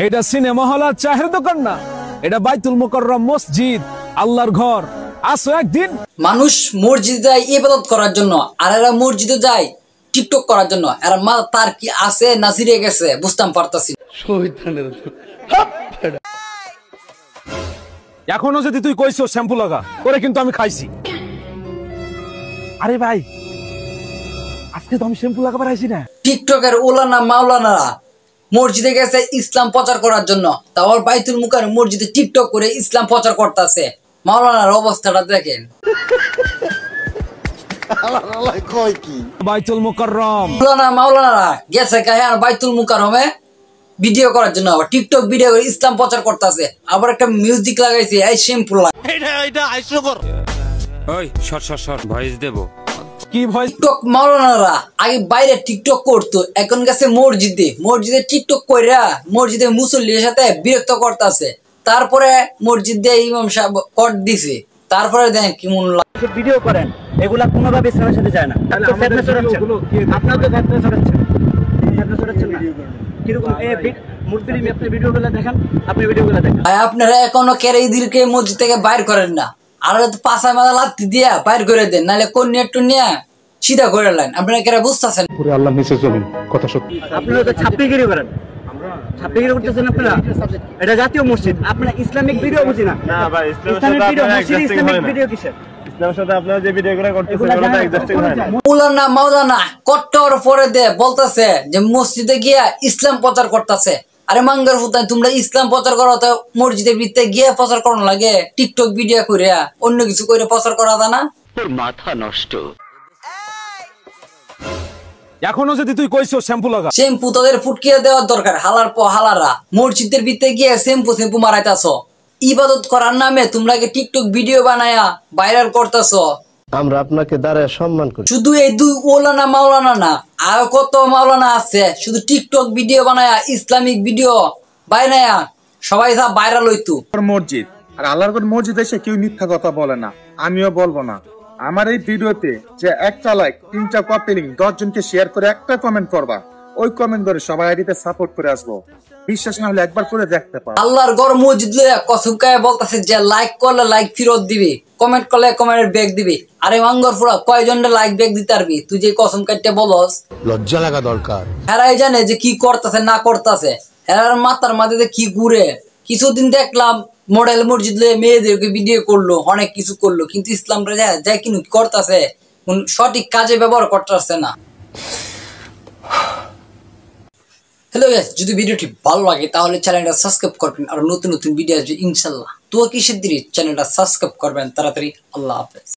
এটা cinema hall আর চায়ের দোকান না, এটা বাইতুল মুকাররম মসজিদ, আল্লাহর ঘর। আসো একদিন। মানুষ মসজিদে যায় ইবাদত করার জন্য, আর এরা মসজিদে যায় টিকটক করার জন্য। এরা মা তার কি আছে না ছিঁড়ে গেছে বুঝতাম পারতাছি। এখনো যদি তুই কইছো শ্যাম্পু লাগা করে, কিন্তু আমি খাইছি। আরে ভাই, আজকে তো আমি শ্যাম্পু লাগাবার আইছি না। টিকটকের ওলানা মাওলানারা মসজিদে গেছে ইসলাম প্রচার করার জন্য, তারপর বাইতুল মুকাররম মসজিদে টিকটক করে ইসলাম প্রচার করতেছে। মাওলানার অবস্থাটা দেখেন। বাইতুল মুকাররম মাওলানারা গেছে বাইতুল মুকাররমে ভিডিও করার জন্য, আবার টিকটক ভিডিও করে ইসলাম প্রচার করতেছে। আবার একটা মিউজিক লাগাইছে, এই শ্যাম্পু ভয়েস দেব কি ভয়েস? টিকটক মাওলানারা আগে বাইরে টিকটক করতো, এখন গেছে মসজিদে টিকটক কইরা মসজিদে মুসল্লির সাথে বিরক্ত করতেছে। তারপরে মসজিদে ইমাম সাহেব কট দিছে। তারপরে দেখেন কি মন লাগে ভিডিও করেন, এগুলা কোনোভাবে ইসলামের সাথে যায় না। আপনারা তো ঘটনা ছড়াচ্ছেন, কিরকম আপনি ভিডিওগুলো দেখেন, আপনি ভিডিওগুলো দেখেন। আপনারা এখনো কেরাইদিরকে মসজিদ থেকে বাইর করেন না, আর পাশায় মাথা লাত্তি দিয়া বাইর করে দেন, নাহলে কোন নেটটু নিয়ে সিধা করে লাইন। আপনারা কেরা বুঝতেছেন? আল্লাহ নিচে জমিন কথা সত্যি। আপনারা তো ছাপ্পিগিরি করেন, ছাপ্পিগিরি করতেছেন আপনারা। এটা জাতীয় মসজিদ, আপনারা ইসলামিক ভিডিও বুঝি না। না ভাই, ইসলামিক ভিডিও মসজিদ, ইসলামিক ভিডিও কিসের? ইসলামের সাথে আপনারা যে ভিডিওগুলো করতেছেন ওটা এক্সাস্টিং হয় না। মাওলানা কট্টর পরে দে বলতাছে যে মসজিদে গিয়া ইসলাম প্রচার করতেছে। আরে মাঙ্গার ফুতাই, তোমরা ইসলাম প্রচার করো তো মসজিদের ভিতরে গিয়ে প্রচার করানো লাগে, টিকটক ভিডিও করে অন্য কিছু করে প্রচার করা যায় না? তোর মাথা নষ্ট। এখনো যদি তুই কইছো শ্যাম্পু লাগা, শ্যাম্পু তোদের ফুটকিয়ে দেওয়ার দরকার। হালার পর হালারা মসজিদের ভিতরে গিয়ে শ্যাম্পু মারাইতাছ। ইবাদত করার নামে তোমরা টিকটক ভিডিও বানায়া ভাইরাল করতেছ। আমরা আপনাকে দাঁড়ায় সম্মান করি। শুধু এই দুই ওলানা মাওলানা না, আর কত মাওলানা আছে শুধু টিকটক ভিডিও বানায়া ইসলামিক ভিডিও বানায়া সবাই সব ভাইরাল হইতো। মসজিদ আর আল্লাহর মসজিদ এসে কেউ মিথ্যা কথা বলে না, আমিও বলবো না। আমার এই ভিডিওতে যে একটা লাইক, 3টা কপি লিংক, 10 জনকে শেয়ার করে একটা কমেন্ট করবা, ওই কমেন্ট ধরে সবাই আইডিতে সাপোর্ট করে আসবো। বিশ্বাস না হলে একবার করে দেখতে পারো। আল্লাহর ঘর মসজিদ লইয়া কসম খায় বলতাছে যে লাইক করলে লাইক ফেরত দিবি, কমেন্ট করলে কমেন্টের ব্যাক দিবি। আরে মাঙ্গর ফুরা কয়জনের লাইক ব্যাক দিতে পারবি? তুই যে কসম কাটতে বলস, লজ্জা লাগা দরকার। হেরাই জানে যে কি করতেছে না করতেছে, হেরার মাথার মাঝে কি ঘুরে। কিছুদিন দেখলাম মডেল মসজিদ লইয়া মেয়েদেরকে ভিডিও করলো, অনেক কিছু করলো, কিন্তু ইসলামটা যায় কিন্তু করতেছে সঠিক কাজে ব্যবহার করতেছে না। হ্যালো গাইস, যদি ভিডিওটি ভালো লাগে তাহলে চ্যানেলটা সাবস্ক্রাইব করবেন, আর নতুন ভিডিও আসবে ইনশাল্লাহ। তো কিসের দিনই চ্যানেলটা সাবস্ক্রাইব করবেন তাড়াতাড়ি। আল্লাহ হাফেজ।